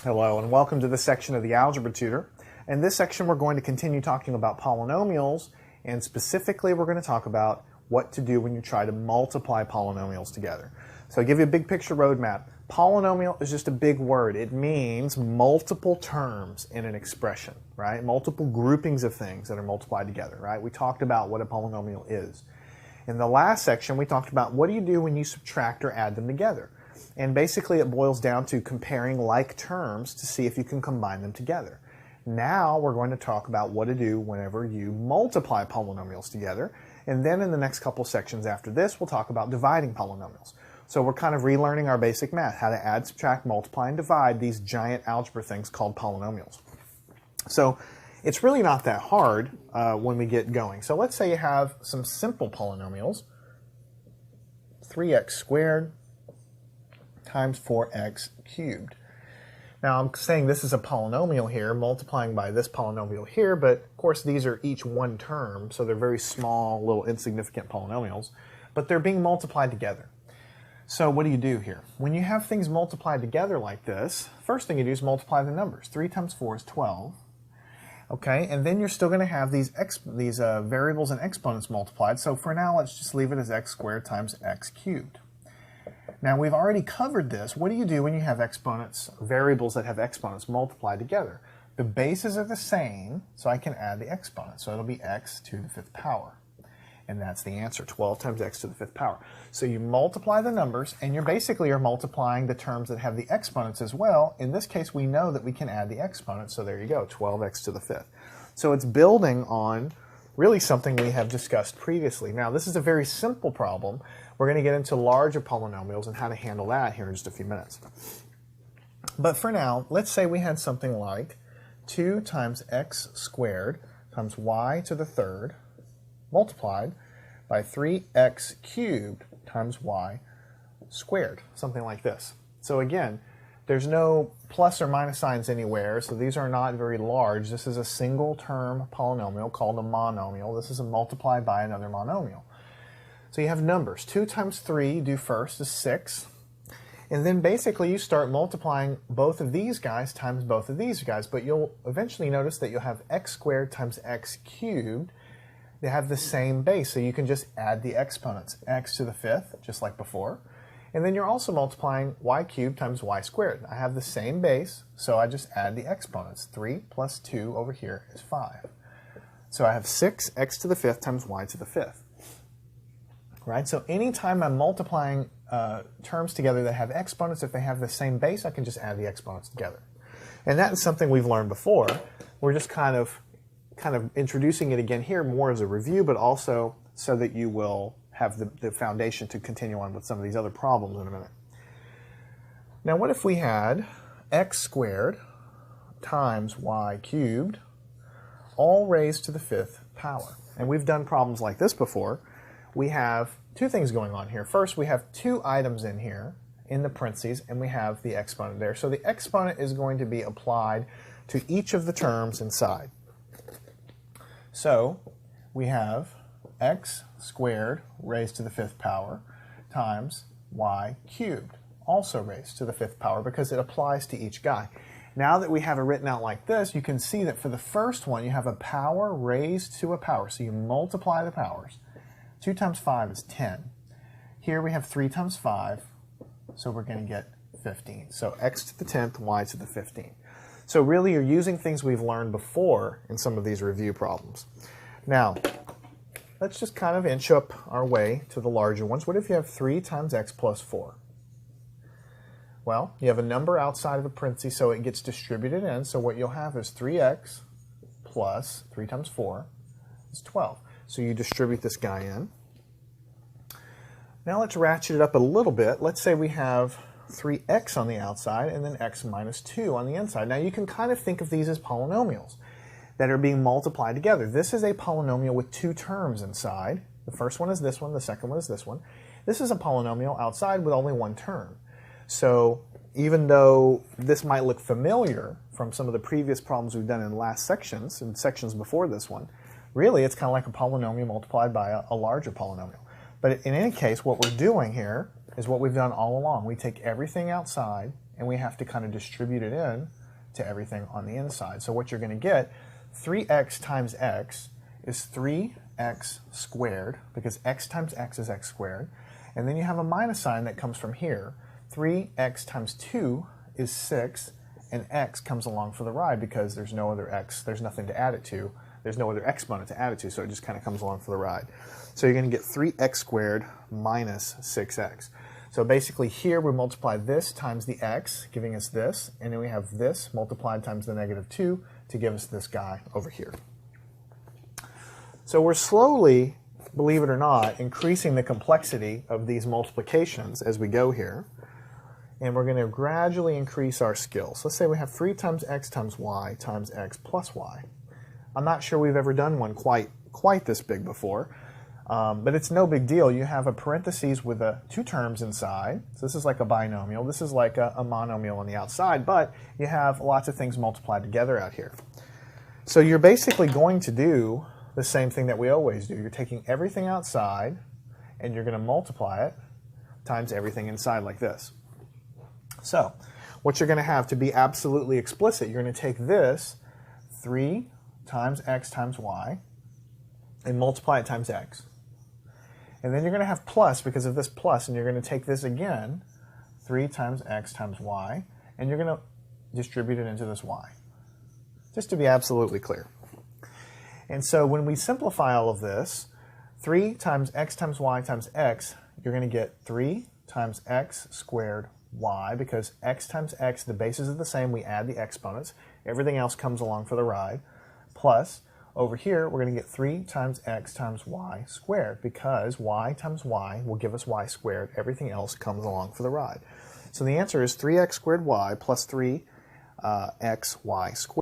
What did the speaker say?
Hello and welcome to this section of the Algebra Tutor. In this section we're going to continue talking about polynomials, and specifically we're going to talk about what to do when you try to multiply polynomials together. So I'll give you a big picture roadmap. Polynomial is just a big word. It means multiple terms in an expression, right? Multiple groupings of things that are multiplied together, right? We talked about what a polynomial is. In the last section we talked about what do you do when you subtract or add them together. And basically it boils down to comparing like terms to see if you can combine them together. Now we're going to talk about what to do whenever you multiply polynomials together. And then in the next couple sections after this, we'll talk about dividing polynomials. So we're kind of relearning our basic math, how to add, subtract, multiply, and divide these giant algebra things called polynomials. So it's really not that hard when we get going. So let's say you have some simple polynomials, 3x squared times 4x cubed. Now I'm saying this is a polynomial here, multiplying by this polynomial here, but of course these are each one term, so they're very small, little insignificant polynomials, but they're being multiplied together. So what do you do here? When you have things multiplied together like this, first thing you do is multiply the numbers. 3 times 4 is 12. Okay, and then you're still going to have these variables and exponents multiplied, so for now let's just leave it as x squared times x cubed. Now we've already covered this. What do you do when you have exponents, variables that have exponents multiplied together? The bases are the same, so I can add the exponent. So it'll be x to the 5th power. And that's the answer, 12 times x to the 5th power. So you multiply the numbers, and you basically are multiplying the terms that have the exponents as well. In this case, we know that we can add the exponent, so there you go, 12x to the 5th. So it's building on really something we have discussed previously. Now this is a very simple problem. We're going to get into larger polynomials and how to handle that here in just a few minutes. But for now, let's say we had something like 2 times x squared times y to the 3rd multiplied by 3x cubed times y squared, something like this. So again, there's no plus or minus signs anywhere, so these are not very large. This is a single term polynomial called a monomial. This is a multiplied by another monomial. So you have numbers. 2 times 3 you do first is 6. And then basically you start multiplying both of these guys times both of these guys. But you'll eventually notice that you'll have x squared times x cubed. They have the same base. So you can just add the exponents. X to the 5th, just like before. And then you're also multiplying y cubed times y squared. I have the same base, so I just add the exponents. 3 plus 2 over here is 5. So I have 6x to the 5th times y to the 5th. Right? So anytime I'm multiplying terms together that have exponents, if they have the same base, I can just add the exponents together. And that is something we've learned before. We're just kind of introducing it again here more as a review, but also so that you will have the foundation to continue on with some of these other problems in a minute. Now what if we had x squared times y cubed all raised to the 5th power? And we've done problems like this before. We have two things going on here. First, we have two items in here in the parentheses, and we have the exponent there. So the exponent is going to be applied to each of the terms inside. So we have x squared raised to the 5th power times y cubed, also raised to the 5th power because it applies to each guy. Now that we have it written out like this, you can see that for the first one, you have a power raised to a power. So you multiply the powers. 2 times 5 is 10. Here we have 3 times 5, so we're going to get 15. So x to the 10th, y to the 15. So really you're using things we've learned before in some of these review problems. Now, let's just kind of inch up our way to the larger ones. What if you have 3 times x plus 4? Well, you have a number outside of the parentheses, so it gets distributed in. So what you'll have is 3x plus 3 times 4 is 12. So you distribute this guy in. Now let's ratchet it up a little bit. Let's say we have 3x on the outside and then x minus 2 on the inside. Now you can kind of think of these as polynomials that are being multiplied together. This is a polynomial with two terms inside. The first one is this one, the second one is this one. This is a polynomial outside with only one term. So even though this might look familiar from some of the previous problems we've done in last sections, and sections before this one, really it's kind of like a polynomial multiplied by a larger polynomial. But in any case, what we're doing here is what we've done all along. We take everything outside and we have to kind of distribute it in to everything on the inside. So what you're going to get, 3x times x is 3x squared, because x times x is x squared. And then you have a minus sign that comes from here. 3x times 2 is 6, and x comes along for the ride because there's no other x, there's nothing to add it to. There's no other exponent to add it to, so it just kind of comes along for the ride. So you're going to get 3x squared minus 6x. So basically here we multiply this times the x, giving us this, and then we have this multiplied times the negative 2 to give us this guy over here. So we're slowly, believe it or not, increasing the complexity of these multiplications as we go here. And we're going to gradually increase our skills. Let's say we have 3 times x plus y. I'm not sure we've ever done one quite this big before, but it's no big deal. You have a parentheses with two terms inside. So this is like a binomial. This is like a monomial on the outside, but you have lots of things multiplied together out here. So you're basically going to do the same thing that we always do. You're taking everything outside, and you're going to multiply it times everything inside like this. So what you're going to have, to be absolutely explicit, you're going to take this 3 times x times y and multiply it times x. And then you're going to have plus because of this plus, and you're going to take this again, 3 times x times y, and you're going to distribute it into this y. Just to be absolutely clear. And so when we simplify all of this, 3 times x times y times x, you're going to get 3 times x squared y, because x times x, the bases are the same, we add the exponents, everything else comes along for the ride, plus over here we're going to get 3 times x times y squared, because y times y will give us y squared, everything else comes along for the ride. So the answer is 3x squared y plus 3xy squared.